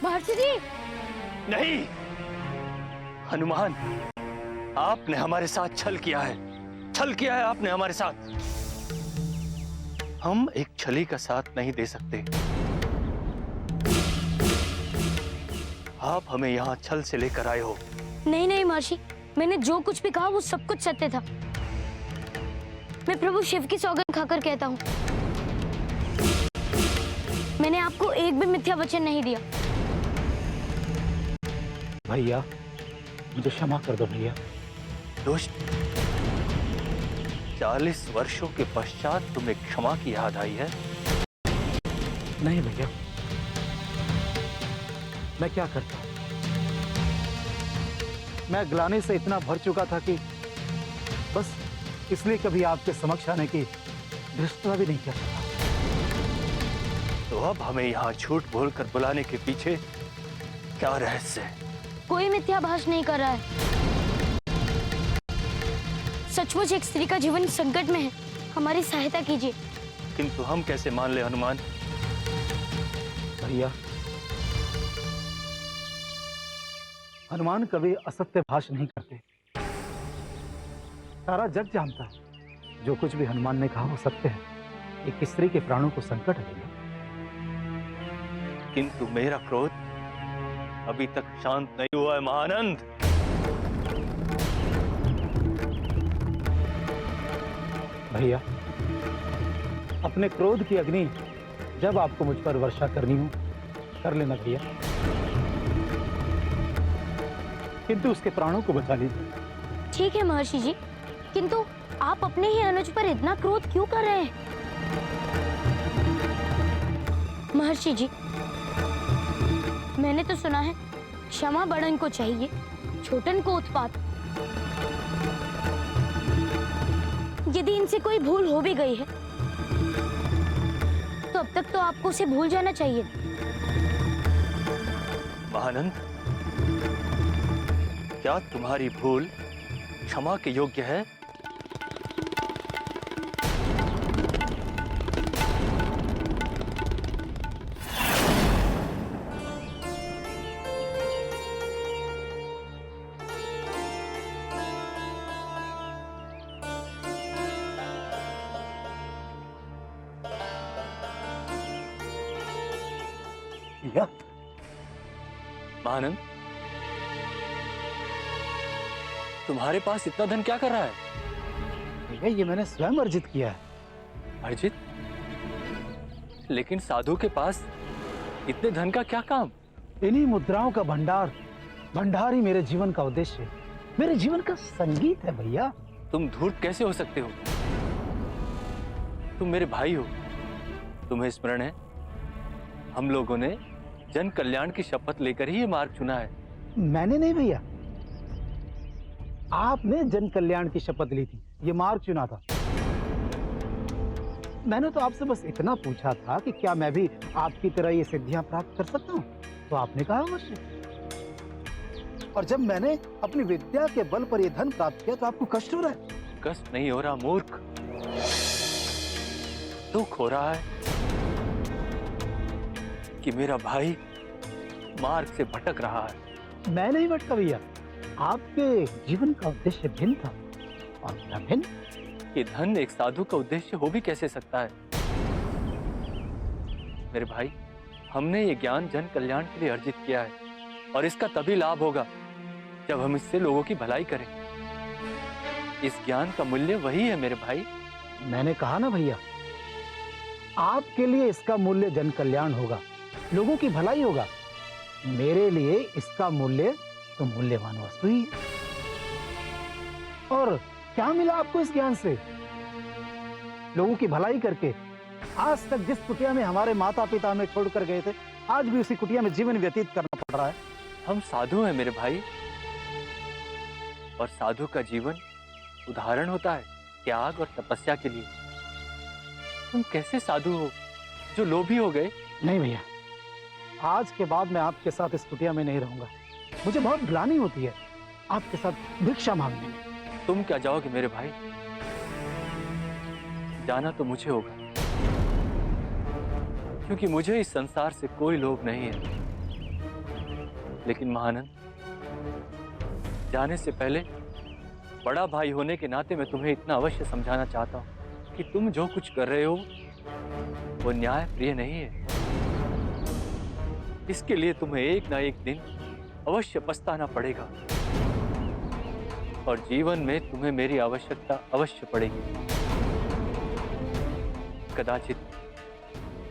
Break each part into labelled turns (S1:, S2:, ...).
S1: महर्षि जी।
S2: नहीं हनुमान, आपने हमारे साथ छल किया है, छल किया है आपने हमारे साथ। हम एक छली का साथ नहीं दे सकते। आप हमें यहाँ छल से लेकर आए हो।
S1: नहीं नहीं महर्षि, मैंने जो कुछ भी कहा वो सब कुछ सत्य था। मैं प्रभु शिव की सौगंध खाकर कहता हूँ, मैंने आपको एक भी मिथ्या वचन नहीं दिया।
S3: भैया मुझे क्षमा कर दो भैया।
S2: दुष्ट, 40 वर्षों के पश्चात तुम्हें क्षमा की याद आई है?
S3: नहीं भैया, मैं क्या करता, मैं ग्लानि से इतना भर चुका था कि बस इसलिए कभी आपके समक्ष आने की धृष्टता भी नहीं कर सका।
S2: तो अब हमें यहाँ झूठ बोलकर बुलाने के पीछे क्या रहस्य है?
S1: कोई मिथ्याभास नहीं कर रहा है। सचमुच एक स्त्री का जीवन संकट में है, हमारी सहायता कीजिए।
S2: किंतु हम कैसे मान ले हनुमान?
S3: भैया हनुमान कभी असत्य भाष नहीं करते। सारा जग जानता है जो कुछ भी हनुमान ने कहा वो सत्य है। एक स्त्री के प्राणों को संकट है भैया।
S2: किंतु मेरा क्रोध अभी तक शांत नहीं हुआ है महानंद।
S3: भैया अपने क्रोध की अग्नि जब आपको मुझ पर वर्षा करनी हो कर लेना भैया, किंतु उसके प्राणों को बचा लीजिए।
S1: ठीक है महर्षि जी, किंतु आप अपने ही अनुज पर इतना क्रोध क्यों कर रहे हैं? महर्षि जी, मैंने तो सुना है क्षमा बड़न को चाहिए, छोटन को उत्पात। यदि इनसे कोई भूल हो भी गई है तो अब तक तो आपको उसे भूल जाना चाहिए।
S2: महानंद, क्या तुम्हारी भूल क्षमा के योग्य है?
S3: भैया
S2: महानंद, तुम्हारे पास इतना धन क्या कर रहा है?
S3: भैया ये मैंने स्वयं अर्जित किया है।
S2: अर्जित? लेकिन साधु के पास इतने धन का क्या काम?
S3: इन्हीं मुद्राओं का भंडार ही मेरे जीवन का उद्देश्य है, मेरे जीवन का संगीत है भैया।
S2: तुम धूर्त कैसे हो सकते हो? तुम मेरे भाई हो। तुम्हें स्मरण है हम लोगों ने जन कल्याण की शपथ लेकर ही ये मार्ग चुना है।
S3: मैंने नहीं भैया, आपने जन कल्याण की शपथ ली थी, ये मार्ग चुना था। मैंने तो आपसे बस इतना पूछा था कि क्या मैं भी आपकी तरह ये सिद्धियां प्राप्त कर सकता हूं, तो आपने कहा अवश्य। और जब मैंने अपनी विद्या के बल पर यह धन प्राप्त किया तो आपको कष्ट हो रहा है?
S2: कष्ट नहीं हो रहा मूर्ख, दुख हो रहा है कि मेरा भाई मार्ग से भटक रहा है।
S3: मैं नहीं भटका भैया, आपके जीवन का उद्देश्य भिन्न था। और क्या भिन्न?
S2: ये धन एक साधु का उद्देश्य हो भी कैसे सकता है? मेरे भाई, हमने ये ज्ञान जन कल्याण के लिए अर्जित किया है और इसका तभी लाभ होगा जब हम इससे लोगों की भलाई करें। इस ज्ञान का मूल्य वही है मेरे भाई।
S3: मैंने कहा ना भैया, आपके लिए इसका मूल्य जन कल्याण होगा, लोगों की भलाई होगा। मेरे लिए इसका मूल्य तो मूल्यवान वस्तु ही है। और क्या मिला आपको इस ज्ञान से? लोगों की भलाई करके आज तक जिस कुटिया में हमारे माता पिता हमें छोड़कर गए थे, आज भी उसी कुटिया में जीवन व्यतीत करना पड़ रहा है।
S2: हम साधु हैं मेरे भाई, और साधु का जीवन उदाहरण होता है त्याग और तपस्या के लिए। तुम कैसे साधु हो जो लोभी हो गए?
S3: नहीं भैया, आज के बाद मैं आपके साथ इस कुटिया में नहीं रहूंगा। मुझे बहुत ग्लानि होती है आपके साथ भिक्षा मांगने में।
S2: तुम क्या जाओगे मेरे भाई? जाना तो मुझे होगा, क्योंकि मुझे इस संसार से कोई लोभ नहीं है। लेकिन महानंद, जाने से पहले बड़ा भाई होने के नाते मैं तुम्हें इतना अवश्य समझाना चाहता हूँ कि तुम जो कुछ कर रहे हो वो न्याय प्रिय नहीं है। इसके लिए तुम्हें एक ना एक दिन अवश्य पछताना पड़ेगा और जीवन में तुम्हें मेरी आवश्यकता अवश्य पड़ेगी। कदाचित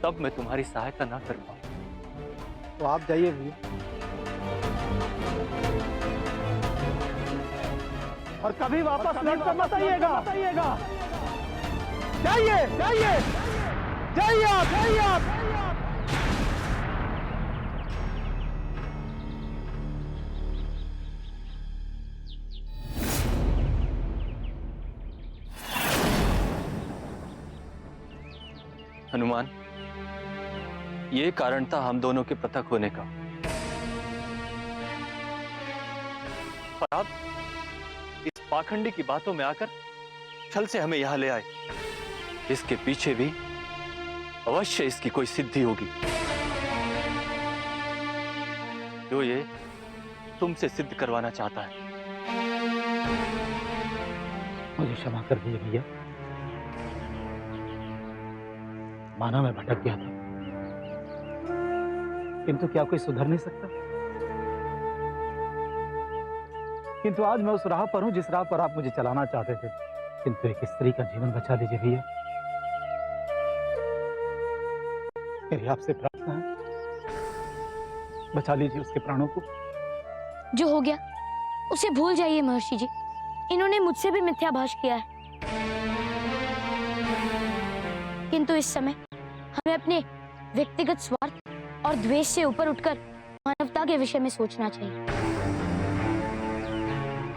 S2: तब मैं तुम्हारी सहायता ना कर पाऊं।
S3: तो आप जाइए भैया, और कभी वापस लौट कर मत आइएगा। जाइए जाइए जाइए आप।
S2: हनुमान, ये कारण था हम दोनों के पृथक होने का। पर आप इस पाखंडी की बातों में आकर छल से हमें यहां ले आए। इसके पीछे भी अवश्य इसकी कोई सिद्धि होगी जो ये तुमसे सिद्ध करवाना चाहता है।
S3: मुझे क्षमा कर दीजिए भैया, माना मैं भटक गया था, किंतु क्या कोई सुधर नहीं सकता? किंतु आज मैं उस राह पर हूं जिस राह पर आप मुझे चलाना चाहते थे। किंतु एक स्त्री का जीवन बचा लीजिए भैया, मेरी आपसे प्रार्थना है, बचा लीजिए उसके प्राणों को।
S1: जो हो गया उसे भूल जाइए महर्षि जी। इन्होंने मुझसे भी मिथ्याभास किया है, किंतु इस समय हमें अपने व्यक्तिगत स्वार्थ और द्वेष से ऊपर उठकर मानवता के विषय में सोचना चाहिए।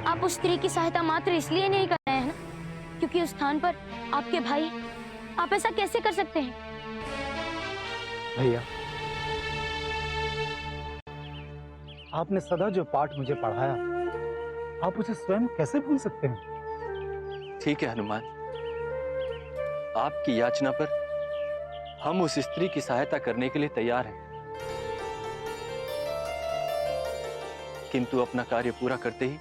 S1: आप उस स्त्री की सहायता मात्र इसलिए नहीं कर रहे हैं ना क्योंकि उस स्थान पर आपके भाई। आप ऐसा कैसे कर सकते हैं?
S3: भैया, आपने सदा जो पाठ मुझे पढ़ाया, आप उसे स्वयं कैसे भूल सकते हैं?
S2: ठीक है हनुमान, आपकी याचना पर हम उस स्त्री की सहायता करने के लिए तैयार हैं, किंतु अपना कार्य पूरा करते ही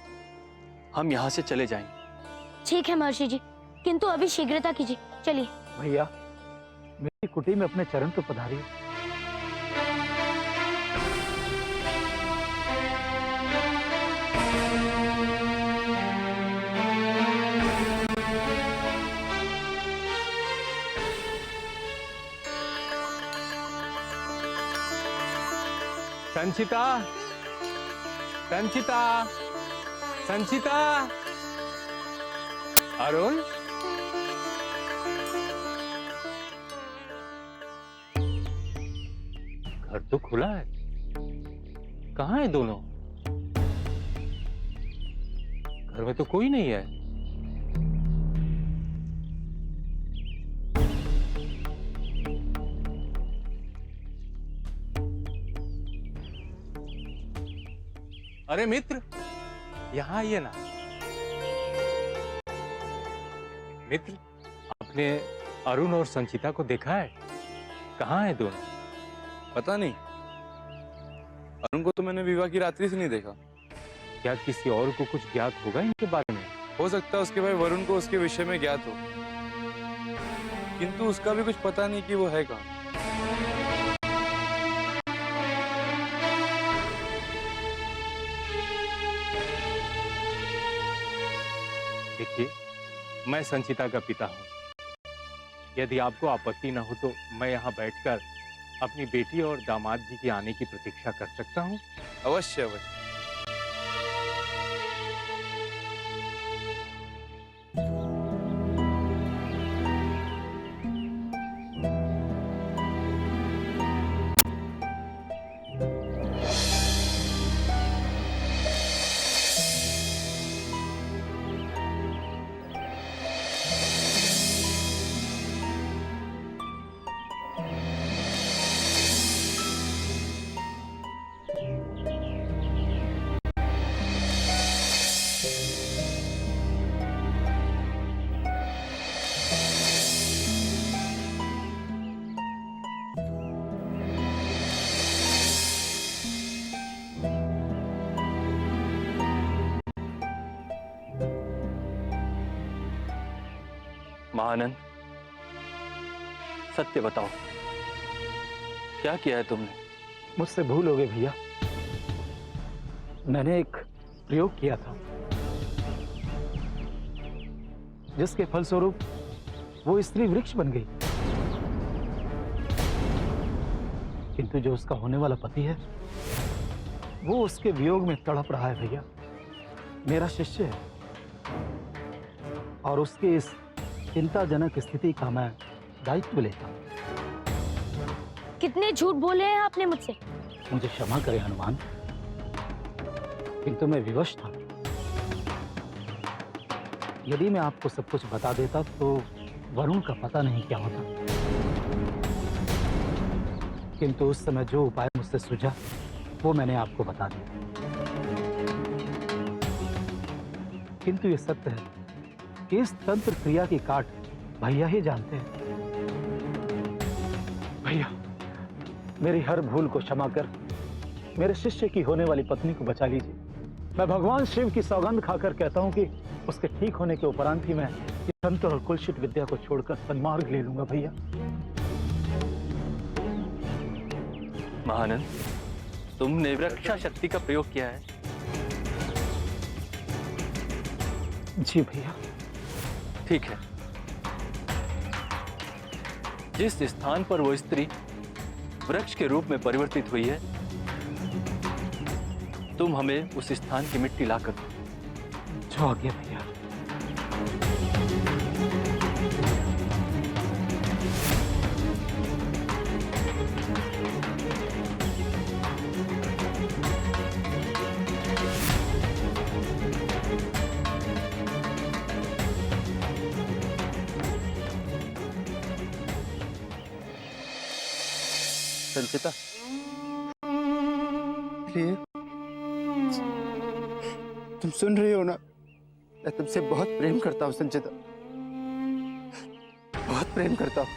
S2: हम यहां से चले जाएंगे।
S1: ठीक है महर्षि जी, किंतु अभी शीघ्रता कीजिए। चलिए
S3: भैया, मेरी कुटी में अपने चरण तो पधारिए।
S4: संचिता, संचिता, संचिता, अरुण, घर तो खुला है, कहाँ है दोनों? घर में तो कोई नहीं है। अरे मित्र, यहाँ आइए ना। मित्र, आपने अरुण और संचिता को देखा है? कहाँ है दोनों?
S5: पता नहीं, अरुण को तो मैंने विवाह की रात्रि से नहीं देखा।
S4: क्या किसी और को कुछ ज्ञात होगा इनके बारे में?
S5: हो सकता है उसके भाई वरुण को उसके विषय में ज्ञात हो, किंतु उसका भी कुछ पता नहीं कि वो है कहाँ।
S4: देखिए, मैं संचिता का पिता हूँ। यदि आपको आपत्ति न हो तो मैं यहाँ बैठकर अपनी बेटी और दामाद जी के आने की प्रतीक्षा कर सकता हूँ।
S5: अवश्य अवश्य।
S2: महानंद, सत्य बताओ, क्या किया है तुमने?
S3: मुझसे भूल हो गई भैया। मैंने एक प्रयोग किया था जिसके फलस्वरूप वो स्त्री वृक्ष बन गई, किंतु जो उसका होने वाला पति है वो उसके वियोग में तड़प रहा है भैया। मेरा शिष्य है और उसकी इस चिंताजनक स्थिति का मैं दायित्व लेता हूं।
S1: कितने झूठ बोले हैं आपने मुझसे।
S3: मुझे क्षमा करें हनुमान, किंतु मैं विवश था। यदि मैं आपको सब कुछ बता देता तो वरुण का पता नहीं क्या होता, किंतु उस समय जो उपाय मुझसे सूझा वो मैंने आपको बता दिया। किंतु ये सत्य है कि इस तंत्र क्रिया की काट भैया ही जानते हैं। भैया, मेरी हर भूल को क्षमा कर मेरे शिष्य की होने वाली पत्नी को बचा लीजिए। मैं भगवान शिव की सौगंध खाकर कहता हूं कि उसके ठीक होने के उपरांत ही मैं इस तंत्र और कुलशित विद्या को छोड़कर सन्मार्ग ले लूंगा भैया।
S2: महानंद, तुमने वृक्षा शक्ति का प्रयोग किया है?
S3: जी भैया।
S2: ठीक है। जिस स्थान पर वो स्त्री वृक्ष के रूप में परिवर्तित हुई है, तुम हमें उस स्थान की मिट्टी लाकर दो।
S3: जो आ गया भैया।
S2: संचिता,
S6: प्रिय, तुम सुन रही हो ना? मैं तुमसे बहुत प्रेम करता हूँ संचिता, बहुत प्रेम करता हूँ।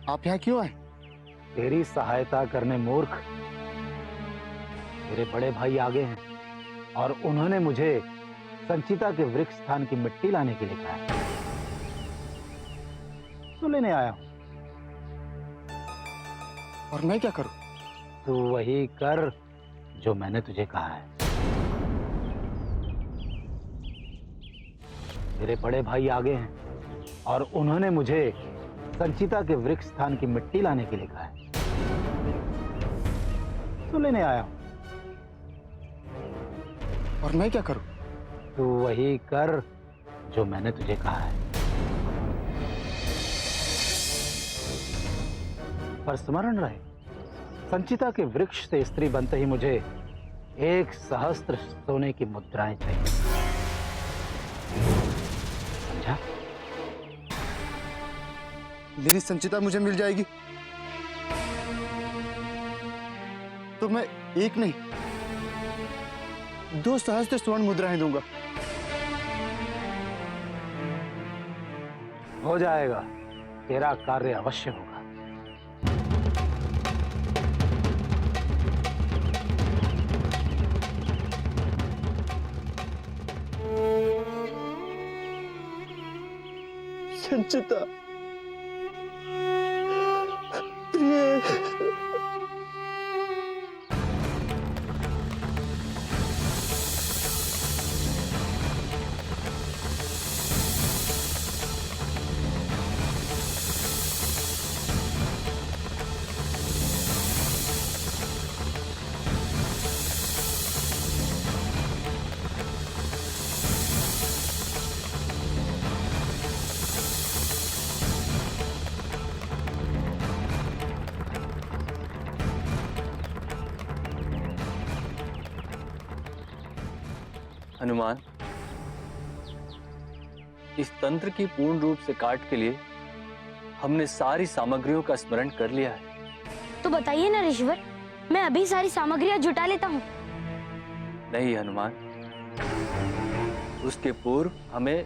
S6: आप यहाँ क्यों आए?
S3: तेरी सहायता करने मूर्ख। मेरे बड़े भाई आगे हैं और उन्होंने मुझे संचिता के वृक्ष स्थान की मिट्टी लाने के लिए कहा है, तो लेने आया हूं।
S6: और मैं क्या करूं?
S3: तू वही कर जो मैंने तुझे कहा है। मेरे बड़े भाई आगे हैं और उन्होंने मुझे संचिता के वृक्ष स्थान की मिट्टी लाने के लिए कहा है, तो लेने आया हूं।
S6: और मैं क्या करूं?
S3: तू वही कर जो मैंने तुझे कहा है। पर स्मरण रहे, संचिता के वृक्ष से स्त्री बनते ही मुझे 1,000 सोने की मुद्राएं चाहिए, समझा?
S6: मेरी संचिता मुझे मिल जाएगी तो मैं एक नहीं 2,000 स्वर्ण मुद्राएं दूंगा।
S3: हो जाएगा, तेरा कार्य अवश्य होगा।
S6: संचिता, प्रिय,
S2: हनुमान, इस तंत्र की पूर्ण रूप से काट के लिए हमने सारी सामग्रियों का स्मरण कर लिया है।
S1: तो बताइए ना ऋषिवर, मैं अभी सारी सामग्रियां जुटा लेता हूँ।
S2: नहीं हनुमान, उसके पूर्व हमें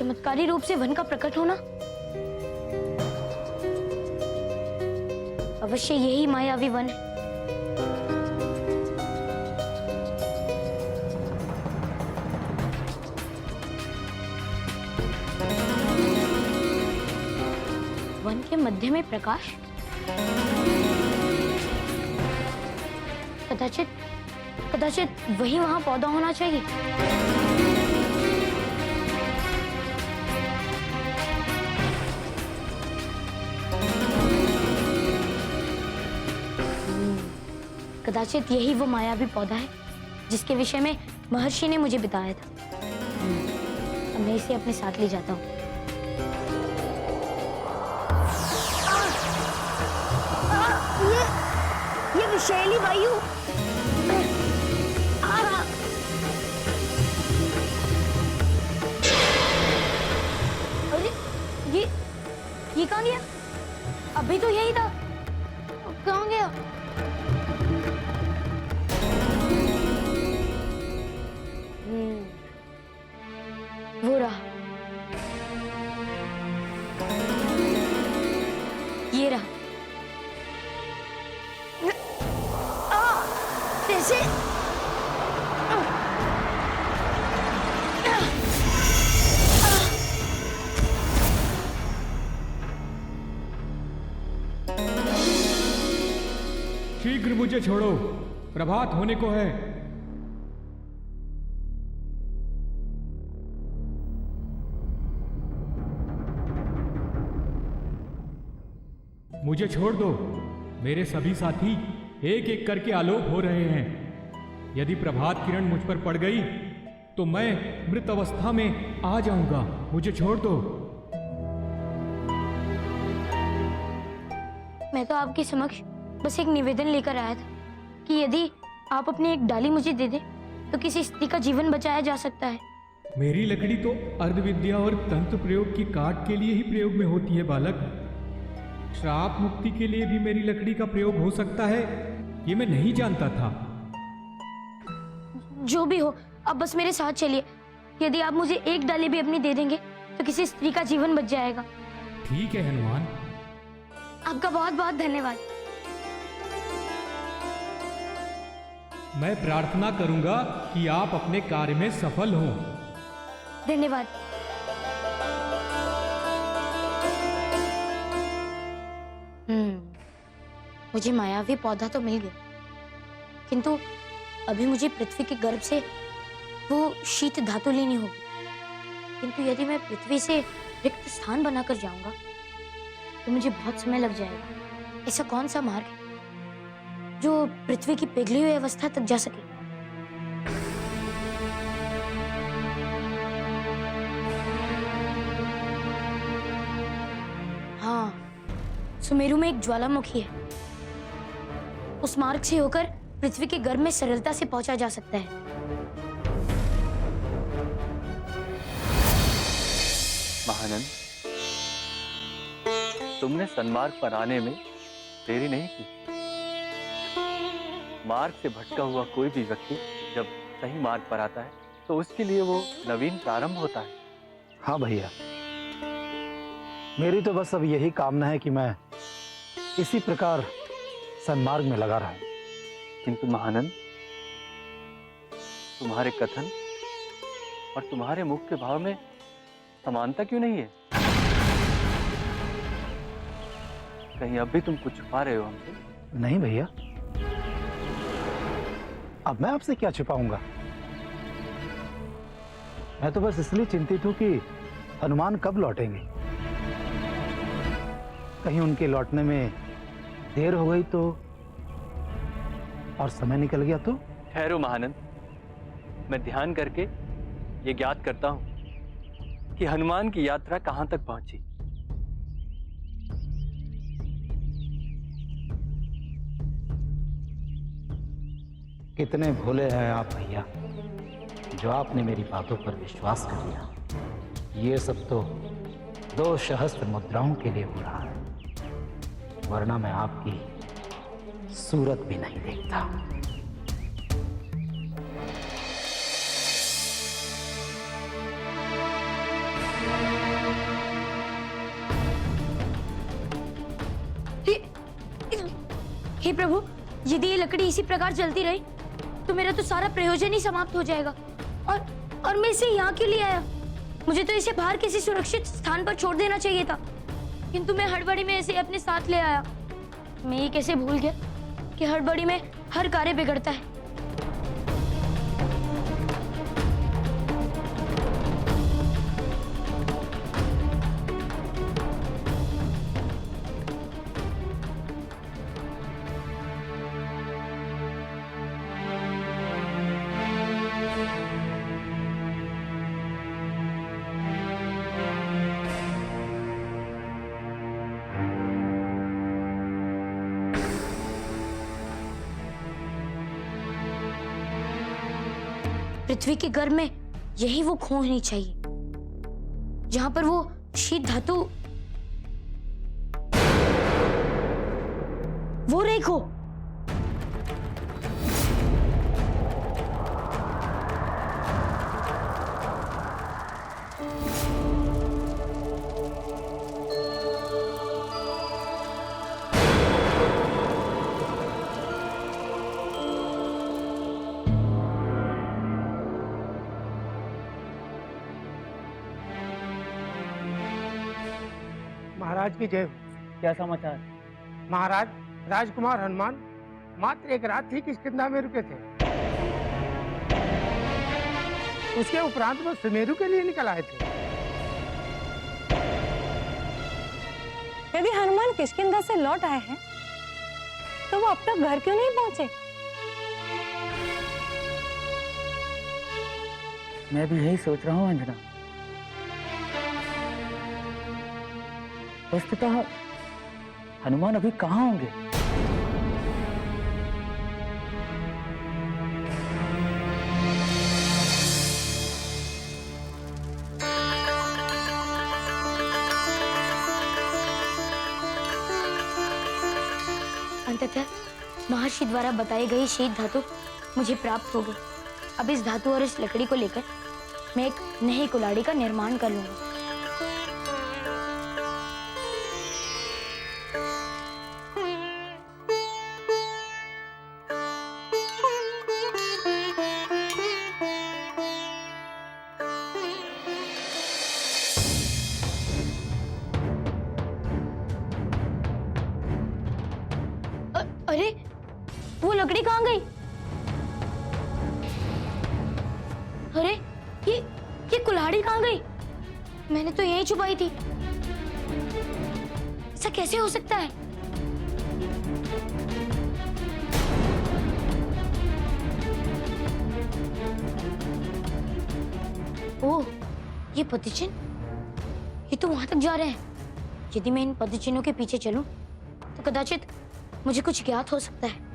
S1: चमत्कारी रूप से वन का प्रकट होना, अवश्य यही मायावी वन है। वन के मध्य में प्रकाश, कदाचित वही वहां पौधा होना चाहिए। कदाचित यही वो मायावी पौधा है जिसके विषय में महर्षि ने मुझे बताया था। अब मैं इसे अपने साथ ले जाता हूँ। ये विषैली वायु आ रहा। अरे ये कहाँ गया? अभी तो यही था, कहाँ गया? वो रहा, ये रहा। कैसे?
S7: शीघ्र मुझे छोड़ो, प्रभात होने को है। मुझे छोड़ दो। मेरे सभी साथी एक एक करके आलोप हो रहे हैं। यदि प्रभात किरण मुझ पर पड़ गई तो मैं मृत अवस्था में आ जाऊंगा। मुझे छोड़ दो।
S1: मैं तो आपके समक्ष बस एक निवेदन लेकर आया था कि यदि आप अपनी एक डाली मुझे दे दें तो किसी स्त्री का जीवन बचाया जा सकता है।
S7: मेरी लकड़ी तो अर्धविद्या और तंत्र प्रयोग की काट के लिए ही प्रयोग में होती है बालक। श्राप मुक्ति के लिए भी मेरी लकड़ी का प्रयोग हो सकता है, ये मैं नहीं जानता था।
S1: जो भी हो, अब बस मेरे साथ चलिए। यदि आप मुझे एक डाली भी अपनी दे देंगे तो किसी स्त्री का जीवन बच जाएगा।
S7: ठीक है हनुमान।
S1: आपका बहुत बहुत धन्यवाद।
S7: मैं प्रार्थना करूंगा कि आप अपने कार्य में सफल हों।
S1: धन्यवाद। मुझे मायावी पौधा तो मिल गया, किंतु अभी मुझे पृथ्वी के गर्भ से वो शीत धातु लेनी होगी। किंतु यदि मैं पृथ्वी से रिक्त स्थान बनाकर जाऊंगा तो मुझे बहुत समय लग जाएगा। ऐसा कौन सा मार्ग है जो पृथ्वी की पिघली हुई अवस्था तक जा सके? हाँ, सुमेरु में एक ज्वालामुखी है। उस मार्ग से होकर पृथ्वी के गर्भ में सरलता से पहुंचा जा सकता है।
S2: महानंद, तुमने सन्मार्ग पर आने में देरी नहीं की। मार्ग से भटका हुआ कोई भी व्यक्ति जब सही मार्ग पर आता है तो उसके लिए वो नवीन प्रारंभ होता है।
S3: हाँ भैया, मेरी तो बस अब यही कामना है कि मैं इसी प्रकार सन्मार्ग में लगा रहा हूं।
S2: किंतु महानंद, तुम्हारे कथन और तुम्हारे मुख के भाव में समानता क्यों नहीं है? कहीं अब भी तुम कुछ छुपा रहे हो हमसे?
S3: नहीं भैया, अब मैं आपसे क्या छिपाऊंगा। मैं तो बस इसलिए चिंतित हूं कि हनुमान कब लौटेंगे। कहीं उनके लौटने में देर हो गई तो, और समय निकल गया तो?
S2: ठहरो महानंद, मैं ध्यान करके ये ज्ञात करता हूं कि हनुमान की यात्रा कहां तक पहुंची।
S3: कितने भोले हैं आप भैया, जो आपने मेरी बातों पर विश्वास कर लिया। ये सब तो 2 सहस्त्र मुद्राओं के लिए हो रहा है, वरना मैं आपकी सूरत भी नहीं देखता।
S1: हे प्रभु, यदि ये लकड़ी इसी प्रकार जलती रही तो मेरा तो सारा प्रयोजन ही समाप्त हो जाएगा। और मैं इसे यहाँ क्यों ले आया? मुझे तो इसे बाहर किसी सुरक्षित स्थान पर छोड़ देना चाहिए था, किंतु मैं हड़बड़ी में इसे अपने साथ ले आया। मैं ये कैसे भूल गया कि हड़बड़ी में हर कार्य बिगड़ता है। पृथ्वी के गर्भ में यही वो खो होनी चाहिए जहां पर वो शीत धातु वो रही खो।
S8: महाराज की जय हो।
S9: क्या समाचार?
S8: महाराज, राजकुमार हनुमान मात्र एक रात ही किष्किंधा में रुके थे। उसके उपरांत वो सुमेरु के लिए निकल आए थे।
S10: यदि हनुमान किष्किंधा से लौट आए हैं तो वो अब तक घर क्यों नहीं पहुंचे?
S9: मैं भी यही सोच रहा हूँ अंजना। वस्तुतः हनुमान अभी कहाँ होंगे?
S1: अंततः महर्षि द्वारा बताई गई शीत धातु मुझे प्राप्त हो गई। अब इस धातु और इस लकड़ी को लेकर मैं एक नई कुल्हाड़ी का निर्माण कर लूंगा। अरे वो लकड़ी कहाँ गई? अरे ये कुल्हाड़ी कहाँ गई? मैंने तो यहीं छुपाई थी। ऐसा कैसे हो सकता है? ओह, ये पदचिन्ह, ये तो वहां तक जा रहे हैं। यदि मैं इन पदचिन्हों के पीछे चलूं तो कदाचित मुझे कुछ ज्ञात हो सकता है।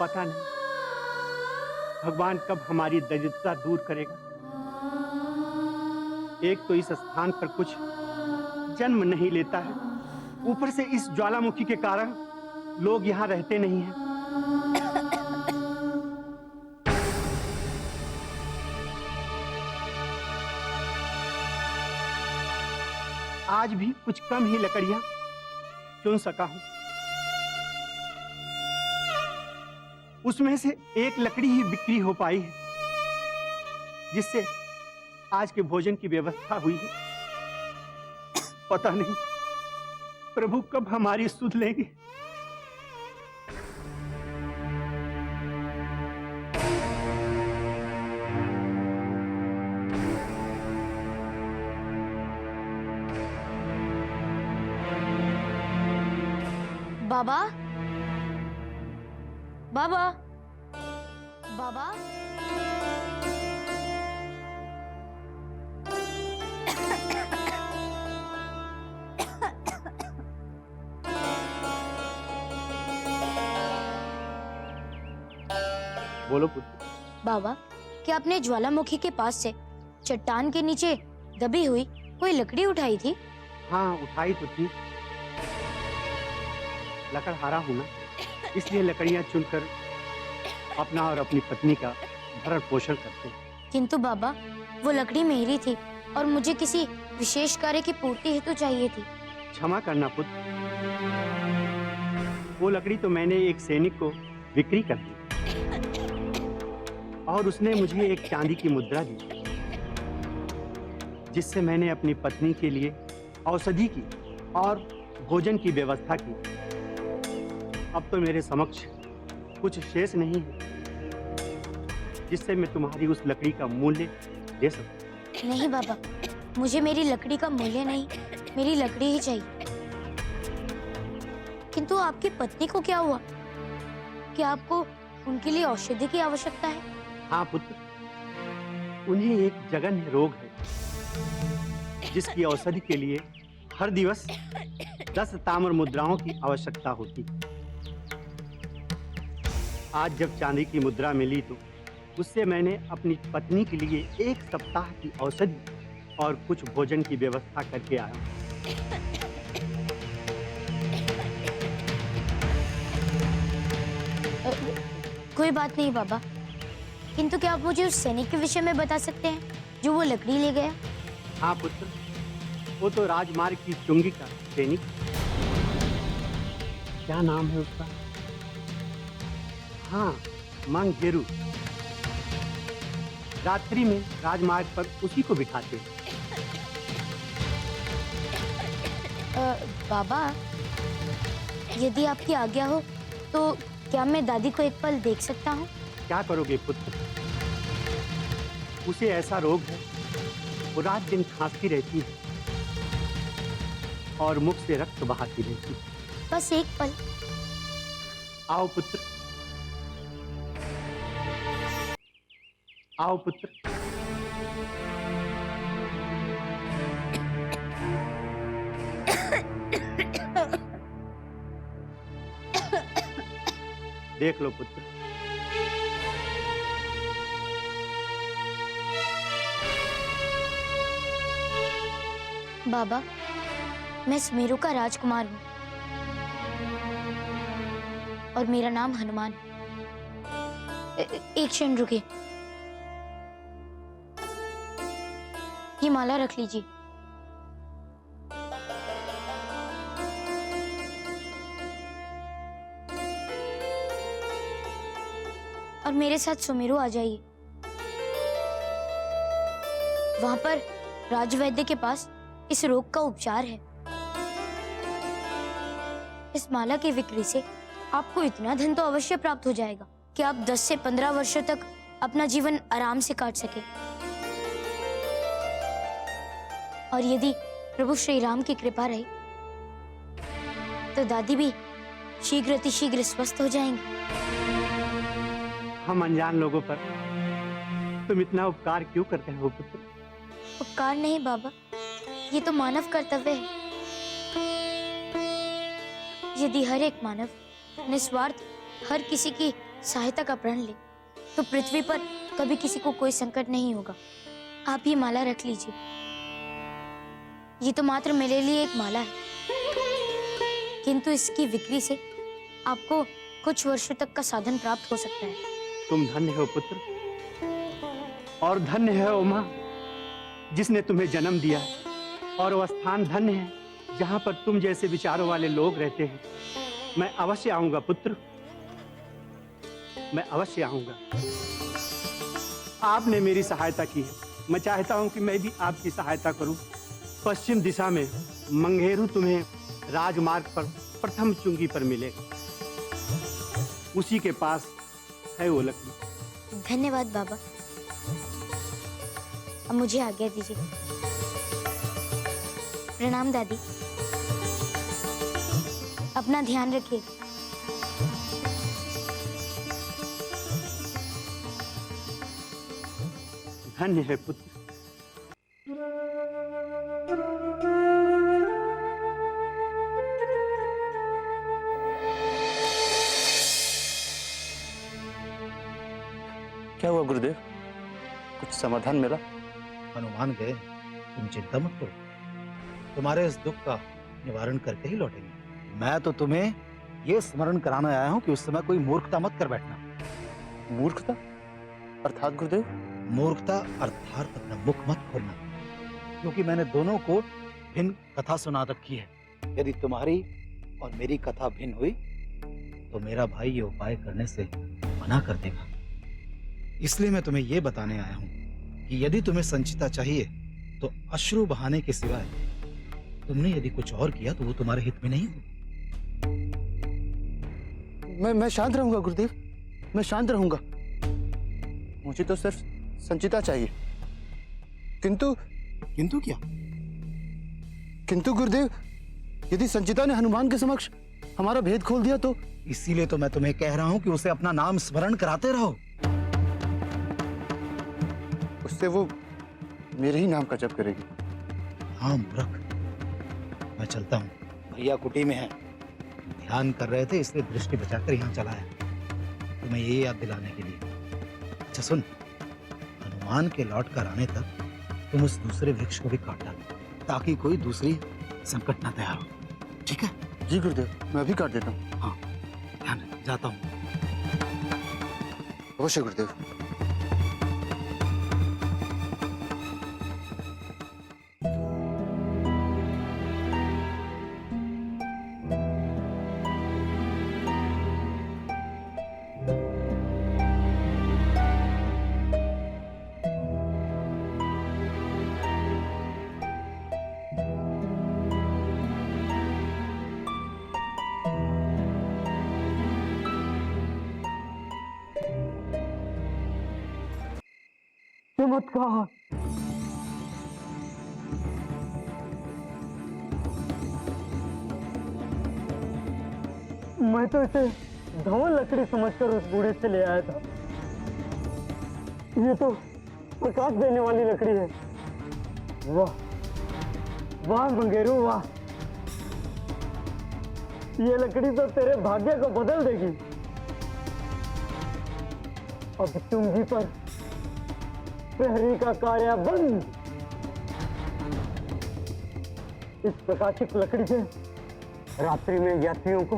S6: पता नहीं भगवान कब हमारी दरिद्रता दूर करेगा। एक तो इस स्थान पर कुछ जन्म नहीं लेता है, ऊपर से इस ज्वालामुखी के कारण लोग यहाँ रहते नहीं हैं। आज भी कुछ कम ही लकड़ियां चुन सका हूं। उसमें से एक लकड़ी ही बिक्री हो पाई है, जिससे आज के भोजन की व्यवस्था हुई है। पता नहीं प्रभु कब हमारी सुध लेंगे।
S1: बाबा, बाबा, बाबा।
S6: बोलो पुत्र।
S1: बाबा, क्या आपने ज्वालामुखी के पास से चट्टान के नीचे दबी हुई कोई लकड़ी उठाई थी?
S6: हाँ, उठाई तो थी। लकड़हारा हूं ना, इसलिए लकड़ियां चुनकर अपना और अपनी पत्नी का भरण पोषण करते हैं।
S1: किंतु बाबा, वो लकड़ी मेरी थी और मुझे किसी विशेष कार्य की पूर्ति हेतु चाहिए थी।
S6: क्षमा करना पुत्र, वो लकड़ी तो मैंने एक सैनिक को बिक्री कर दी और उसने मुझे एक चांदी की मुद्रा दी, जिससे मैंने अपनी पत्नी के लिए औषधि की और भोजन की व्यवस्था की। अब तो मेरे समक्ष कुछ शेष नहीं है जिससे मैं तुम्हारी उस लकड़ी का मूल्य दे सकूं।
S1: नहीं बाबा, मुझे मेरी लकड़ी का मूल्य नहीं, मेरी लकड़ी ही चाहिए। किंतु आपकी पत्नी को क्या हुआ? क्या आपको उनके लिए औषधि की आवश्यकता है?
S6: हाँ पुत्र, उन्हें एक जघन्य रोग है जिसकी औषधि के लिए हर दिवस 10 ताम्र मुद्राओं की आवश्यकता होती। आज जब चांदी की मुद्रा मिली तो उससे मैंने अपनी पत्नी के लिए 1 सप्ताह की औषधि और कुछ भोजन की व्यवस्था करके आया।
S1: कोई बात नहीं बाबा, किंतु क्या आप मुझे उस सैनिक के विषय में बता सकते हैं जो वो लकड़ी ले गया?
S6: हाँ पुत्र, वो तो राजमार्ग की चुंगी का सैनिक। क्या नाम है उसका? हाँ, मंगेरू। रात्रि में राजमार्ग पर उसी को बिठाते हैं।
S1: बाबा, यदि आपकी आज्ञा हो तो क्या मैं दादी को एक पल देख सकता हूँ?
S6: क्या करोगे पुत्र? उसे ऐसा रोग है, वो रात दिन खांसती रहती है और मुख से रक्त बहाती रहती है।
S1: बस एक पल।
S6: आओ पुत्र, आओ पुत्र। देख लो पुत्र,
S1: बाबा, मैं सुमेरु का राजकुमार हूँ और मेरा नाम हनुमान है। एक क्षण रुकिए, ये माला रख लीजिए। और मेरे साथ सुमेरु आ जाइए। वहां पर राजवैद्य के पास इस रोग का उपचार है। इस माला की बिक्री से आपको इतना धन तो अवश्य प्राप्त हो जाएगा कि आप 10 से 15 वर्षों तक अपना जीवन आराम से काट सके। और यदि प्रभु श्री राम की कृपा रही तो दादी भी शीघ्र स्वस्थ हो जाएंगी।
S6: हम अनजान लोगों पर तुम इतना उपकार क्यों करते हो पुत्र?
S1: उपकार नहीं बाबा, ये तो मानव कर्तव्य है। यदि हर एक मानव निस्वार्थ हर किसी की सहायता का प्रण ले तो पृथ्वी पर कभी किसी को कोई संकट नहीं होगा। आप ये माला रख लीजिए। ये तो मात्र मेरे लिए एक माला है, किंतु इसकी बिक्री से आपको कुछ वर्षों तक का साधन प्राप्त हो सकता है।
S6: तुम धन्य हो पुत्र, और धन्य है ओ मां जिसने तुम्हें जन्म दिया, और वह स्थान धन्य है जहां पर तुम जैसे विचारों वाले लोग रहते हैं। मैं अवश्य आऊंगा पुत्र, मैं अवश्य आऊंगा। आपने मेरी सहायता की है, मैं चाहता हूं कि मैं भी आपकी सहायता करूं। पश्चिम दिशा में मंगेरू तुम्हें राजमार्ग पर प्रथम चुंगी पर मिलेगा, उसी के पास है वो लकड़ी।
S1: धन्यवाद बाबा, अब मुझे आज्ञा दीजिए। प्रणाम दादी, अब अपना ध्यान रखिए।
S6: धन्य है पुत्र।
S3: क्या हुआ गुरुदेव? कुछ समाधान मिला? हनुमान गए, तुम चिंता मत करो, तुम्हारे इस दुख का निवारण करके ही लौटेंगे। मैं तो तुम्हें ये स्मरण कराने आया हूँ कि उस समय कोई मूर्खता मत कर बैठना। मूर्खता अर्थात गुरुदेव? मूर्खता अर्थात अपना मुख मत खोलना, क्योंकि मैंने दोनों को भिन्न कथा सुना रखी है। यदि तुम्हारी और मेरी कथा भिन्न हुई तो मेरा भाई ये उपाय करने से मना कर देगा। इसलिए मैं तुम्हें ये बताने आया हूँ कि यदि तुम्हें संचिता चाहिए तो अश्रु बहाने के सिवाय तुमने यदि कुछ और किया तो वो तुम्हारे हित में नहीं होगा।
S11: मैं शांत रहूंगा गुरुदेव, मैं शांत रहूंगा। मुझे तो सिर्फ संचिता चाहिए। किंतु
S3: क्या?
S11: किंतु गुरुदेव, यदि संचिता ने हनुमान के समक्ष हमारा भेद खोल दिया तो?
S3: इसीलिए तो मैं तुम्हें कह रहा हूँ कि उसे अपना नाम स्मरण कराते रहो।
S11: उससे वो मेरे ही नाम का जप करेगी।
S3: हाँ मूर्ख, मैं चलता हूँ, भैया कुटी में है, ध्यान कर रहे थे इसलिए दृष्टि बचाकर यहाँ चला है, तुम्हें ये याद दिलाने के लिए। अच्छा सुन, हनुमान के लौट कर आने तक तुम उस दूसरे वृक्ष को भी काट डालो ताकि कोई दूसरी संकट न तैयार हो, ठीक है?
S11: जी गुरुदेव, मैं अभी काट देता हूँ।
S3: हाँ ध्यान रख, जाता हूँ।
S11: अवश्य गुरुदेव।
S6: चमत्कार! मैं तो इसे धवल लकड़ी समझकर उस बूढ़े से ले आया था। ये तो प्रकाश देने वाली लकड़ी है। वाह वाह मंगेरू वाह, ये लकड़ी तो तेरे भाग्य को बदल देगी। अब चुंगी पर प्रहरी का कार्य बंद। इस प्रकाशित लकड़ी से रात्रि में यात्रियों को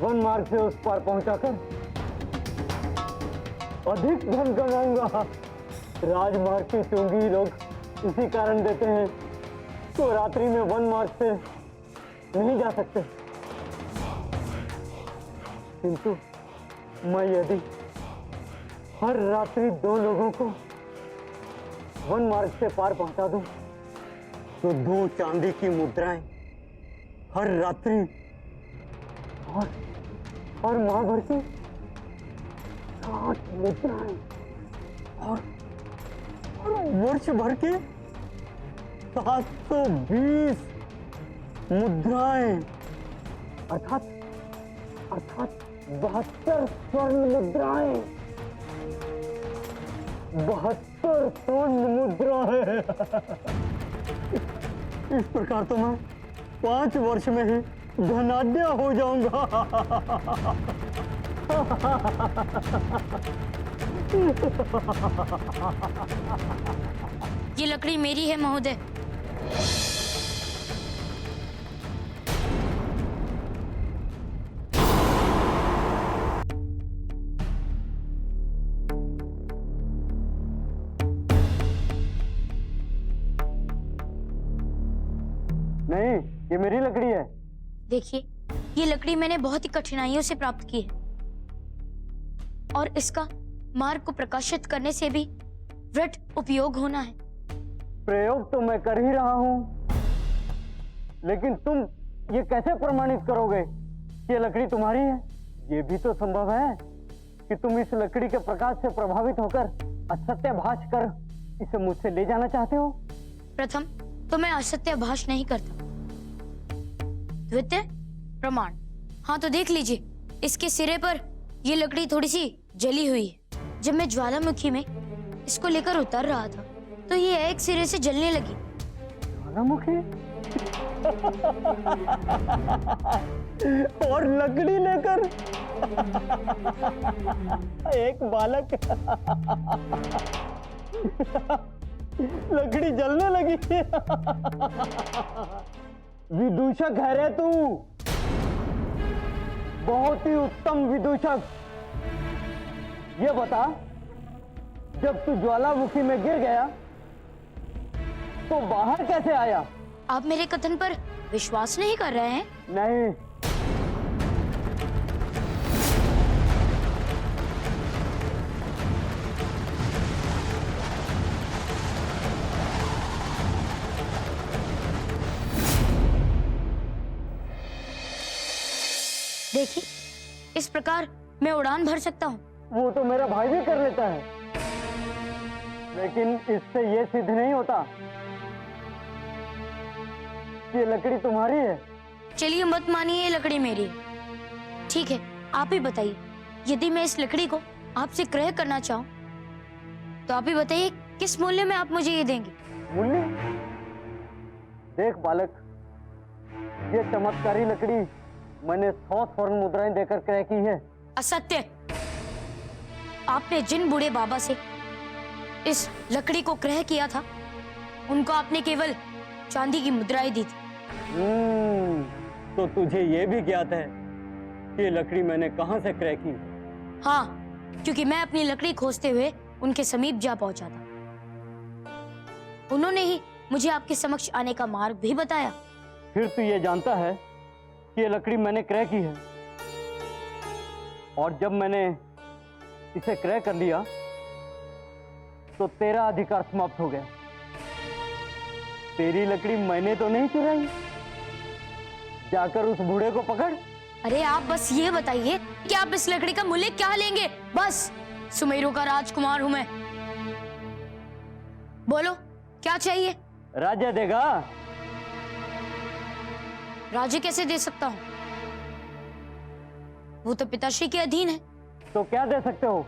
S6: वन मार्ग से उस पार पहुंचाकर अधिक धन कमाऊंगा। राजमार्ग की चुंगी लोग इसी कारण देते हैं तो रात्रि में वन मार्ग से नहीं जा सकते, किंतु मैं यदि हर रात्रि 2 लोगों को वन मार्ग से पार पहुंचा दूं तो 2 चांदी की मुद्राएं हर रात्रि और माह भर की 60 मुद्राएं और वर्ष भर के 720 मुद्राएं अर्थात 72 स्वर्ण मुद्राएं। 72 स्वर्ण मुद्राएं। इस प्रकार तो मैं 5 वर्ष में ही धनाढ्य हो जाऊंगा।
S1: ये लकड़ी मेरी है महोदय।
S6: नहीं, ये मेरी लकड़ी है।
S1: देखिए, ये लकड़ी मैंने बहुत ही कठिनाइयों से प्राप्त की है और इसका मार्ग को प्रकाशित करने से भी वृथ उपयोग होना है।
S6: प्रयोग तो मैं कर ही रहा हूं, लेकिन तुम ये कैसे प्रमाणित करोगे कि ये लकड़ी तुम्हारी है? ये भी तो संभव है कि तुम इस लकड़ी के प्रकाश से प्रभावित होकर असत्याभास कर इसे मुझसे ले जाना चाहते हो।
S1: प्रथम तो मैं असत्याभास नहीं करता, द्वितीय प्रमाण। हाँ तो देख लीजिए, इसके सिरे पर ये लकड़ी थोड़ी सी जली हुई है। जब मैं ज्वालामुखी में इसको लेकर उतर रहा था तो ये एक सिरे से जलने लगी।
S11: ज्वालामुखी और लकड़ी लेकर एक बालक लकड़ी जलने लगी। विदूषक है रे तू, बहुत ही उत्तम विदूषक। ये बता, जब तू ज्वालामुखी में गिर गया तो बाहर कैसे आया?
S1: आप मेरे कथन पर विश्वास नहीं कर रहे हैं?
S11: नहीं।
S1: देखिए, इस प्रकार मैं उड़ान भर सकता हूँ।
S11: वो तो मेरा भाई भी कर लेता है, लेकिन इससे ये सिद्ध नहीं होता कि ये लकड़ी तुम्हारी है।
S1: चलिए मत मानिए, ये लकड़ी मेरी है। ठीक है, आप ही बताइए, यदि मैं इस लकड़ी को आपसे क्रय करना चाहूँ तो आप ही बताइए किस मूल्य में आप मुझे ये देंगे?
S11: मूल्य? देख बालक, ये चमत्कारी लकड़ी मैंने 100 स्वर्ण मुद्राएं देकर क्रय की है।
S1: असत्य! आपने जिन बूढ़े बाबा से इस लकड़ी को क्रय किया था उनको आपने केवल चांदी की मुद्राएं दी थी।
S11: तो तुझे ये भी ज्ञात है कि ये लकड़ी मैंने कहां से क्रय की?
S1: हाँ, क्योंकि मैं अपनी लकड़ी खोजते हुए उनके समीप जा पहुंचा था। उन्होंने ही मुझे आपके समक्ष आने का मार्ग भी बताया।
S11: फिर तू ये जानता है कि ये लकड़ी मैंने क्रय की है, और जब मैंने इसे क्रय कर लिया तो तेरा अधिकार समाप्त हो गया। तेरी लकड़ी मैंने तो नहीं चुराई। जाकर उस बूढ़े को पकड़।
S1: अरे आप बस ये बताइए कि आप इस लकड़ी का मूल्य क्या लेंगे? बस, सुमेरु का राजकुमार हूं मैं। बोलो, क्या चाहिए?
S11: राज्य देगा?
S1: राज्य कैसे दे सकता हूं? वो तो पिताश्री के अधीन है।
S11: तो क्या दे सकते हो?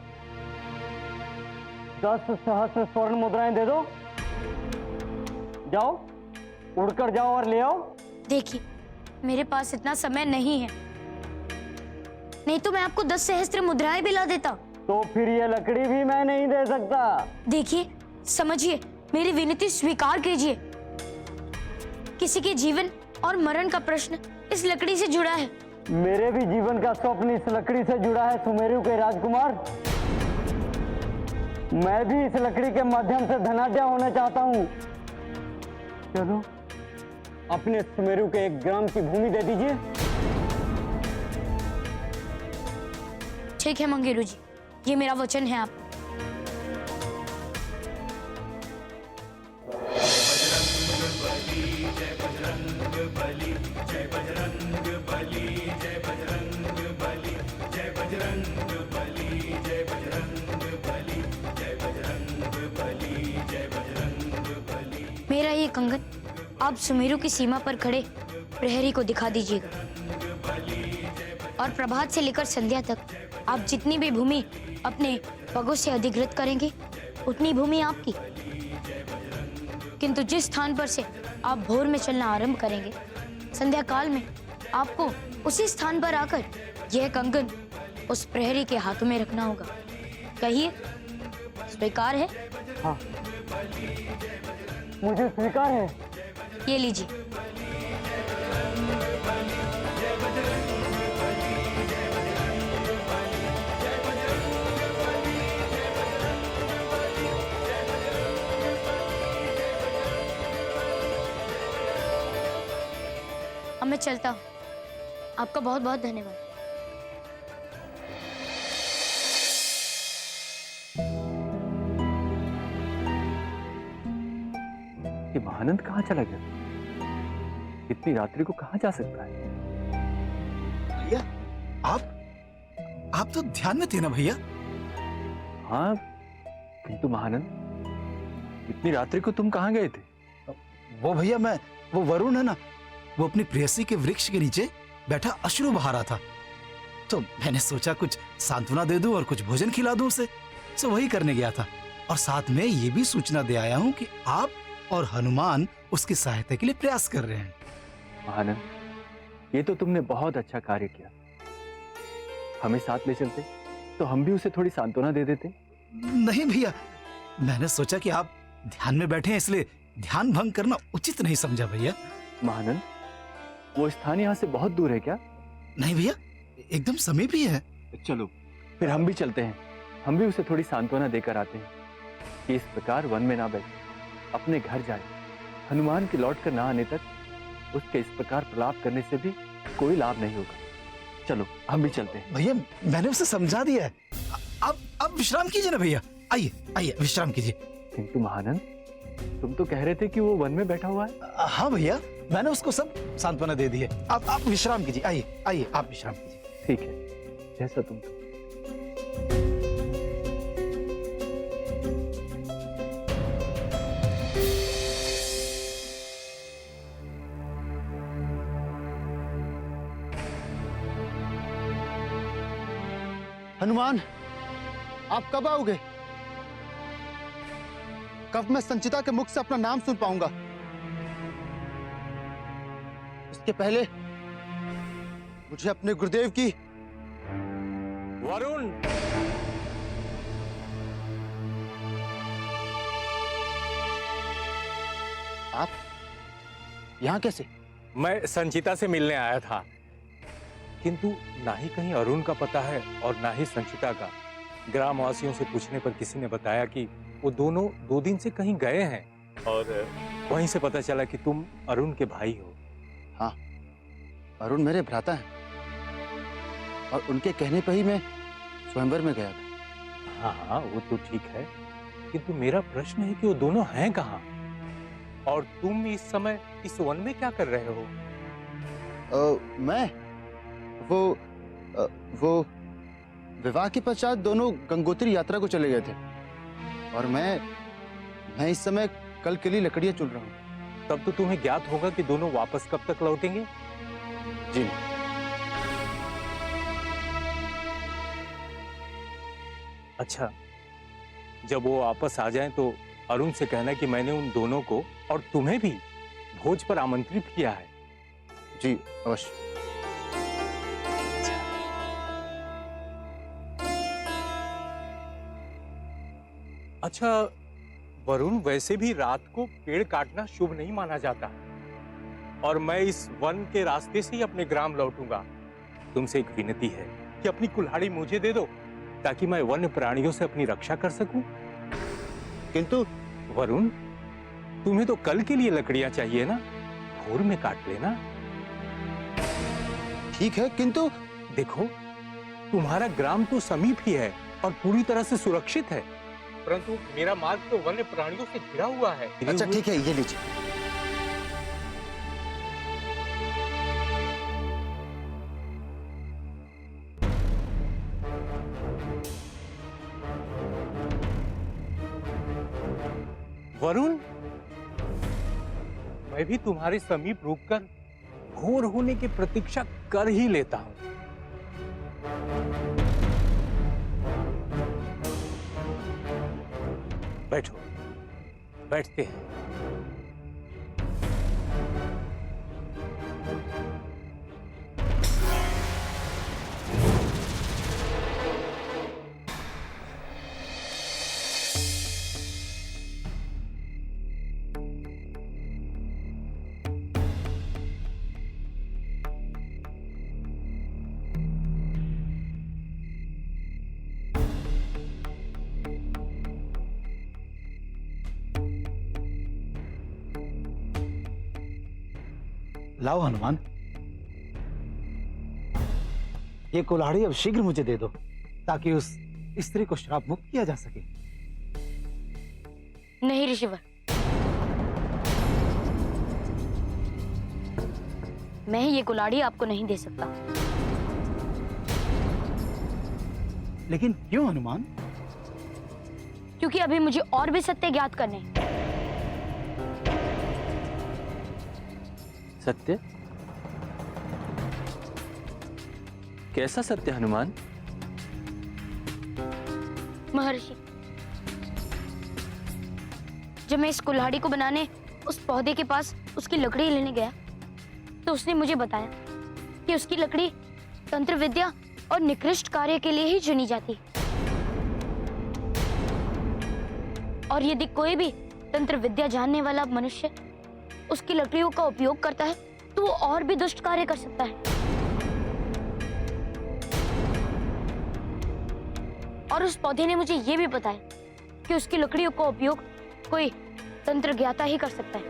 S11: 10 सहस्त्र स्वर्ण मुद्राएं दे दो। जाओ, उड़कर जाओ और ले आओ।
S1: देखिए, मेरे पास इतना समय नहीं है, नहीं तो मैं आपको 10 सहस्त्र मुद्राएं भी ला देता।
S11: तो फिर ये लकड़ी भी मैं नहीं दे सकता।
S1: देखिए, समझिए, मेरी विनती स्वीकार कीजिए। किसी के जीवन और मरण का प्रश्न इस लकड़ी से जुड़ा है।
S11: मेरे भी जीवन का स्वप्न इस लकड़ी से जुड़ा है सुमेरु के राजकुमार। मैं भी इस लकड़ी के माध्यम से धनाढ्य होना चाहता हूँ। चलो, अपने सुमेरु के 1 ग्राम की भूमि दे दीजिए।
S1: ठीक है मंगेरू जी, ये मेरा वचन है आपको। मेरा ये कंगन आप सुमेरु की सीमा पर खड़े प्रहरी को दिखा दीजिएगा, और प्रभात से लेकर संध्या तक आप जितनी भी भूमि अपने पगों से अधिकृत करेंगे उतनी भूमि आपकी। किंतु जिस स्थान पर से आप भोर में चलना आरंभ करेंगे, संध्या काल में आपको उसी स्थान पर आकर यह कंगन उस प्रहरी के हाथों में रखना होगा। कहिए, स्वीकार है?
S11: हाँ, मुझे स्वीकार है।
S1: ये लीजिए। अब मैं चलता हूँ। आपका बहुत बहुत धन्यवाद।
S2: ये महानंद कहाँ चला गया? इतनी रात्रि को कहाँ जा सकता है?
S3: भैया, आप तो ध्यान में थे ना भैया?
S2: हाँ, किंतु महानंद, इतनी रात्रि को तुम कहाँ गए थे?
S3: वो भैया, वो वरुण है ना, वो अपनी प्रेयसी के वृक्ष के नीचे बैठा अश्रु बहा रहा था, तो मैंने सोचा कुछ सांत्वना दे दूं और कुछ भोजन खिला दूं उसे। सो वही करने गया था, और साथ में ये भी सूचना दे आया हूं कि आप और हनुमान उसकी सहायता के लिए प्रयास कर रहे हैं।
S2: महानंद, ये तो तुमने बहुत अच्छा कार्य किया। हमें साथ ले चलते तो हम भी उसे थोड़ी सांत्वना दे देते।
S3: नहीं भैया, मैंने सोचा कि आप ध्यान में बैठे हैं, इसलिए ध्यान भंग करना उचित नहीं समझा भैया।
S2: महानंद, वो स्थान यहाँ से बहुत दूर है क्या?
S3: नहीं भैया, एकदम समीप ही है।
S2: चलो फिर हम भी चलते हैं, हम भी उसे थोड़ी सांत्वना देकर आते हैं कि इस प्रकार वन में ना बैठे, अपने घर जाए। हनुमान के लौट कर ना आने तक उसके इस प्रकार प्रलाप करने से भी कोई लाभ नहीं होगा। चलो हम भी चलते हैं।
S3: भैया मैंने उसे समझा दिया है, अब विश्राम कीजिए ना भैया। आइए आइए विश्राम कीजिए।
S2: किंतु महानंद, तुम तो कह रहे थे कि वो वन में बैठा हुआ है।
S3: हाँ भैया, मैंने उसको सब सांत्वना दे दी है। आप विश्राम कीजिए। आइए आइए, आप विश्राम कीजिए।
S2: ठीक है, जैसा तुम।
S3: हनुमान, आप कब आओगे? कब मैं संचिता के मुख से अपना नाम सुन पाऊंगा? इसके पहले मुझे अपने गुरुदेव की।
S4: वरुण,
S3: आप यहाँ कैसे?
S4: मैं संचिता से मिलने आया था, किंतु ना ही कहीं अरुण का पता है और ना ही संचिता का। ग्रामवासियों से पूछने पर किसी ने बताया कि वो दोनों 2 दिन से कहीं गए हैं, और वहीं से पता चला कि तुम अरुण के भाई हो।
S3: हाँ, अरुण मेरे भ्राता हैं, और उनके कहने पर ही मैं स्वयंवर में गया था।
S4: हाँ हाँ, वो तो ठीक है, किंतु मेरा प्रश्न है कि वो दोनों हैं कहाँ, और तुम इस समय इस वन में क्या कर रहे हो?
S3: मैं वो विवाह के पश्चात दोनों गंगोत्री यात्रा को चले गए थे, और मैं इस समय कल के लिए लकड़ियां चुन रहा हूँ।
S4: तब तो तुम्हें ज्ञात होगा कि दोनों वापस कब तक लौटेंगे?
S3: जी।
S4: अच्छा, जब वो वापस आ जाएं तो अरुण से कहना कि मैंने उन दोनों को और तुम्हें भी भोज पर आमंत्रित किया है।
S3: जी अवश्य।
S4: अच्छा वरुण, वैसे भी रात को पेड़ काटना शुभ नहीं माना जाता, और मैं इस वन के रास्ते से ही अपने ग्राम लौटूंगा। तुमसे एक विनती है कि अपनी कुल्हाड़ी मुझे दे दो, ताकि मैं वन्य प्राणियों से अपनी रक्षा कर सकूं।
S3: किंतु
S4: वरुण, तुम्हें तो कल के लिए लकड़ियां चाहिए ना, भोर में काट लेना।
S3: ठीक है, किंतु
S4: देखो, तुम्हारा ग्राम तो समीप ही है और पूरी तरह से सुरक्षित है, परंतु मेरा मार्ग तो वन्य प्राणियों से घिरा हुआ है।
S3: अच्छा ठीक है, ये लीजिए।
S4: वरुण, मैं भी तुम्हारे समीप रुककर भोर होने की प्रतीक्षा कर ही लेता हूं। बैठो, बैठते हैं।
S3: लाओ हनुमान, ये कुल्हाड़ी अब शीघ्र मुझे दे दो, ताकि उस स्त्री को श्राप मुक्त किया जा सके।
S1: नहीं ऋषिवर, मैं ये कुल्हाड़ी आपको नहीं दे सकता।
S3: लेकिन क्यों हनुमान?
S1: क्योंकि अभी मुझे और भी सत्य ज्ञात करने हैं।
S2: सत्य? कैसा सत्य हनुमान?
S1: महर्षि, जब मैं इस कुल्हाड़ी को बनाने उस पौधे के पास उसकी लकड़ी लेने गया तो उसने मुझे बताया कि उसकी लकड़ी तंत्र विद्या और निकृष्ट कार्य के लिए ही चुनी जाती है, और यदि कोई भी तंत्र विद्या जानने वाला मनुष्य उसकी लकड़ियों का उपयोग करता है तो वो और भी दुष्ट कार्य कर सकता है। और उस पौधे ने मुझे ये भी बताया कि उसकी लकड़ियों का उपयोग कोई तंत्र ज्ञाता ही कर सकता है,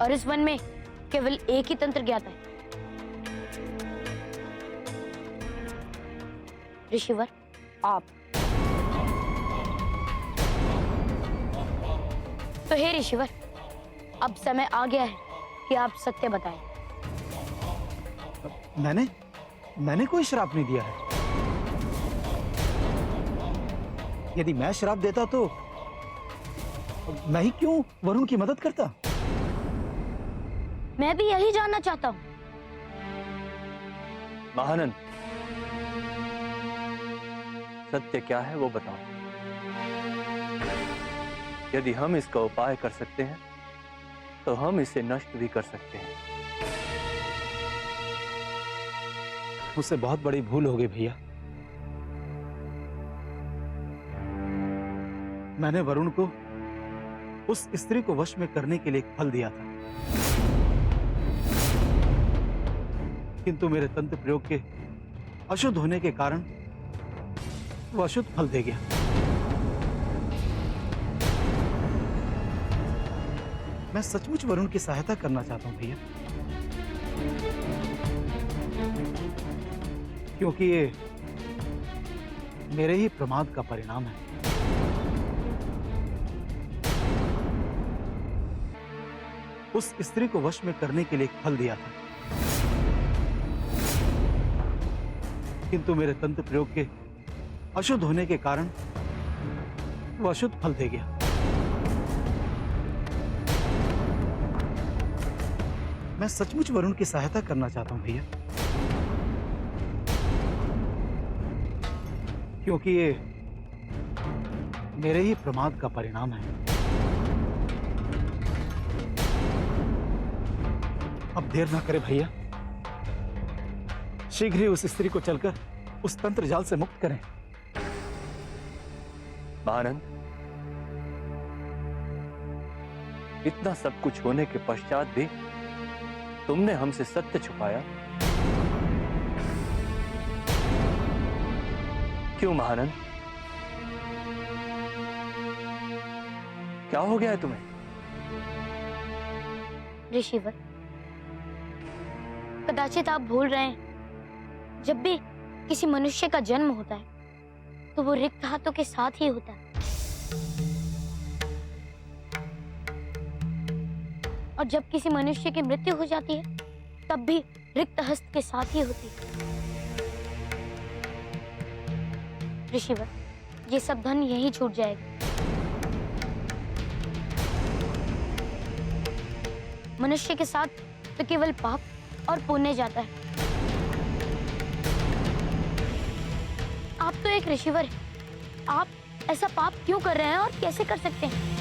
S1: और इस वन में केवल एक ही तंत्र ज्ञाता है। ऋषिवर, आप। तो हे ऋषिवर, अब समय आ गया है कि आप सत्य बताएं।
S3: मैंने कोई श्राप नहीं दिया है। यदि मैं श्राप देता तो मैं ही क्यों वरुण की मदद करता?
S1: मैं भी यही जानना चाहता हूँ।
S2: महानंद, सत्य क्या है वो बताओ। यदि हम इसका उपाय कर सकते हैं तो हम इसे नष्ट भी कर सकते हैं।
S3: मुझसे बहुत बड़ी भूल हो गई भैया। मैंने वरुण को उस स्त्री को वश में करने के लिए एक फल दिया था, किंतु मेरे तंत्र प्रयोग के अशुद्ध होने के कारण वो अशुद्ध फल दे गया। मैं सचमुच वरुण की सहायता करना चाहता हूं भैया, क्योंकि ये मेरे ही प्रमाद का परिणाम है। उस स्त्री को वश में करने के लिए एक फल दिया था, किंतु मेरे तंत्र प्रयोग के अशुद्ध होने के कारण वो अशुद्ध फल दे गया। मैं सचमुच वरुण की सहायता करना चाहता हूं भैया, क्योंकि ये मेरे ही प्रमाद का परिणाम है। अब देर ना करे भैया, शीघ्र ही उस स्त्री को चलकर उस तंत्र जाल से मुक्त करें।
S2: महानंद, इतना सब कुछ होने के पश्चात भी तुमने हमसे सत्य छुपाया, क्यों महानंद? क्या हो गया है तुम्हें?
S1: ऋषिवर, कदाचित आप भूल रहे हैं, जब भी किसी मनुष्य का जन्म होता है तो वो रिक्त हाथों के साथ ही होता है, और जब किसी मनुष्य की मृत्यु हो जाती है तब भी रिक्त हस्त के साथ ही होती है। ऋषिवर, ये सब धन यहीं छूट जाएगा। मनुष्य के साथ तो केवल पाप और पुण्य जाता है। आप तो एक ऋषिवर हैं, आप ऐसा पाप क्यों कर रहे हैं और कैसे कर सकते हैं?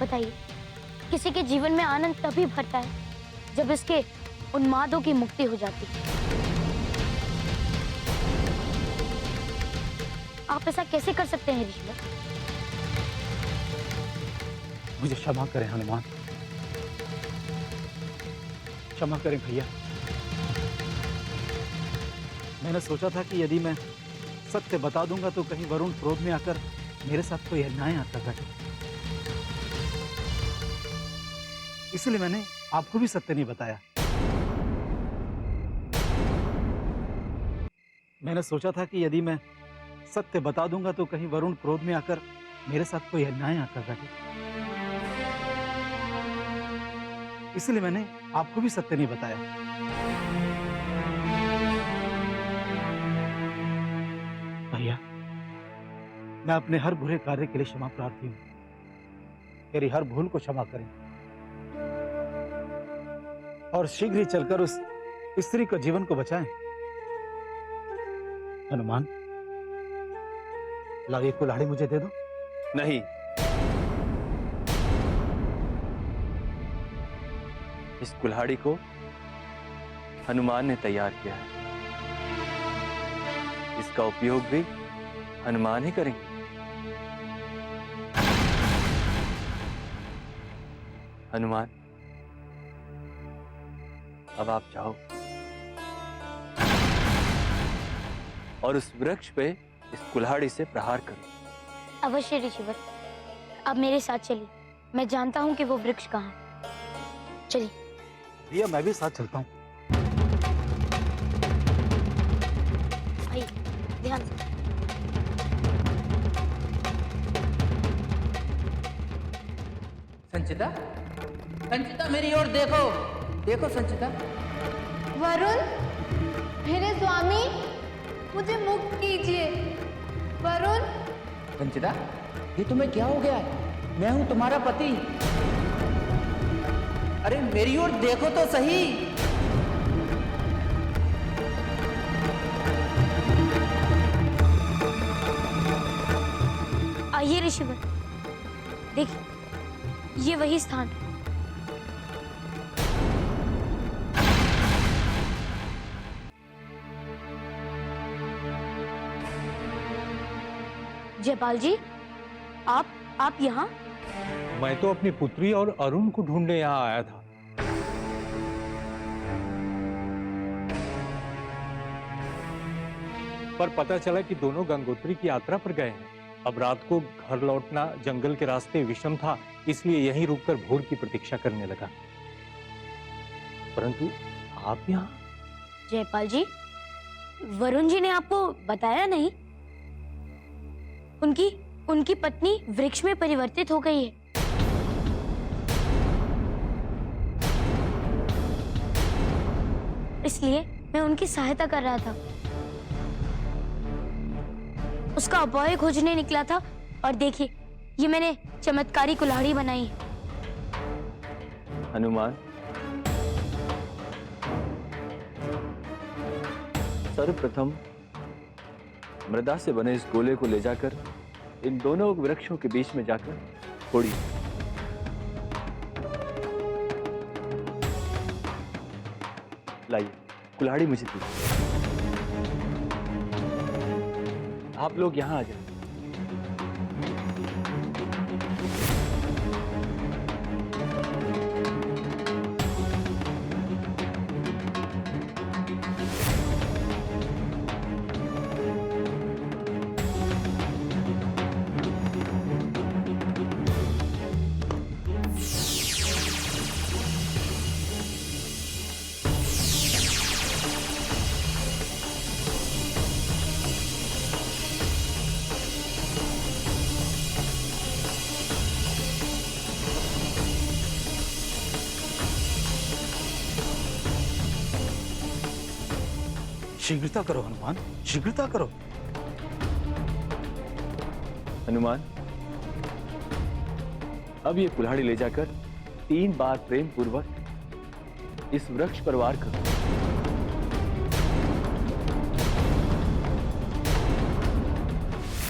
S1: बताइए, किसी के जीवन में आनंद तभी भरता है जब इसके उन्मादों की मुक्ति हो जाती है। आप ऐसा कैसे कर सकते हैं ऋषिवर?
S3: मुझे क्षमा करें हनुमान, क्षमा करें भैया। मैंने सोचा था कि यदि मैं सत्य बता दूंगा तो कहीं वरुण क्रोध में आकर मेरे साथ कोई अन्याय आता घटे, इसलिए मैंने आपको भी सत्य नहीं बताया। मैंने सोचा था कि यदि मैं सत्य बता दूंगा तो कहीं वरुण क्रोध में आकर मेरे साथ कोई अन्याय आता घटे, इसलिए मैंने आपको भी सत्य नहीं बताया। भैया, मैं अपने हर बुरे कार्य के लिए क्षमा प्रार्थी हूं। मेरी हर भूल को क्षमा करें। और शीघ्र ही चलकर उस स्त्री को जीवन को बचाएं। हनुमान, लाओ ये कुल्हाड़ी मुझे दे दो।
S2: नहीं, इस कुल्हाड़ी को हनुमान ने तैयार किया है। इसका उपयोग भी हनुमान ही करेंगे। हनुमान, अब आप जाओ और उस वृक्ष पे इस कुल्हाड़ी से प्रहार करो।
S1: अवश्य ऋषिवर, अब मेरे साथ चलिए। मैं जानता हूँ कि वो वृक्ष कहाँ है। चलिए।
S3: भैया, मैं भी साथ चलता हूँ।
S1: आइए, ध्यान से।
S12: संचिता, संचिता मेरी ओर देखो, देखो संचिता।
S13: वरुण, मेरे स्वामी, मुझे मुक्त कीजिए। वरुण।
S12: संचिता, ये तुम्हें क्या हो गया है? मैं हूं तुम्हारा पति। अरे मेरी ओर देखो तो सही।
S1: आइए ऋषिवर, देखिए, ये वही स्थान है। जयपाल जी, आप यहाँ?
S4: मैं तो अपनी पुत्री और अरुण को ढूंढने यहाँ आया था। पर पता चला कि दोनों गंगोत्री की यात्रा पर गए हैं। अब रात को घर लौटना जंगल के रास्ते विषम था, इसलिए यहीं रुककर भोर की प्रतीक्षा करने लगा। परंतु आप यहाँ?
S1: जयपाल जी, वरुण जी ने आपको बताया नहीं? उनकी पत्नी वृक्ष में परिवर्तित हो गई है। इसलिए मैं उनकी सहायता कर रहा था। उसका अपाय खोजने निकला था, और देखिए, ये मैंने चमत्कारी कुल्हाड़ी बनाई है।
S2: हनुमान, सर्वप्रथम मृदा से बने इस गोले को ले जाकर इन दोनों वृक्षों के बीच में जाकर फोड़िए। लाइए, कुल्हाड़ी मुझे दीजिए। आप लोग यहाँ आ जाए।
S3: शीघ्रता करो हनुमान, शीघ्रता करो।
S2: हनुमान, अब ये कुल्हाड़ी ले जाकर 3 बार प्रेम पूर्वक इस वृक्ष पर वार करो।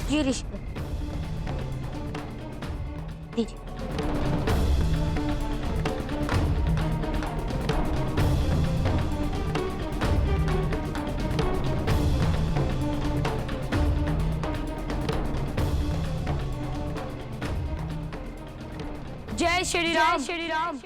S1: जी ऋषिवर, दीजिए। जय श्री राम।